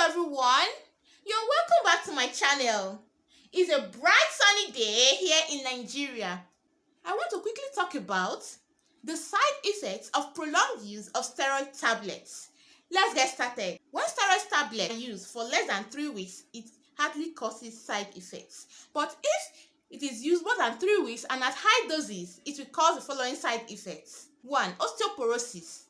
everyone, you're welcome back to my channel. It's a bright sunny day here in Nigeria. I want to quickly talk about the side effects of prolonged use of steroid tablets. Let's get started. When steroid tablets are used for less than 3 weeks, it hardly causes side effects. But if it is used more than 3 weeks and at high doses, it will cause the following side effects. 1. Osteoporosis,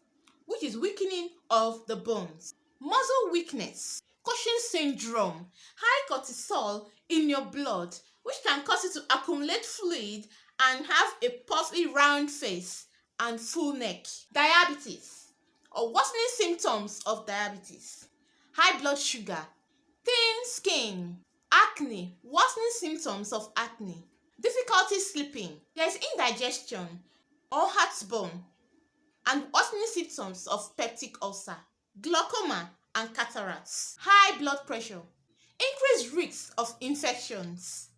which is weakening of the bones. Muscle weakness, Cushing syndrome, high cortisol in your blood, which can cause you to accumulate fluid and have a puffy round face and full neck. Diabetes, or worsening symptoms of diabetes. High blood sugar, thin skin, acne, worsening symptoms of acne. Difficulty sleeping, there is indigestion or heartburn and worsening symptoms of peptic ulcer. Glaucoma and cataracts. High blood pressure, increased risks of infections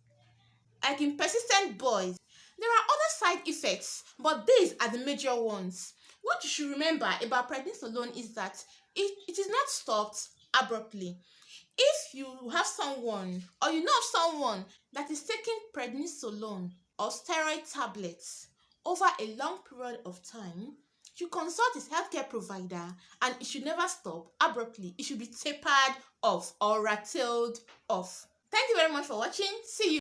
like in persistent boys. There are other side effects, but these are the major ones. What you should remember about prednisolone is that it is not stopped abruptly. If you have someone or you know of someone that is taking prednisolone or steroid tablets over a long period of time, you consult his healthcare provider, and it should never stop abruptly. It should be tapered off or rattled off. Thank you very much for watching. See you.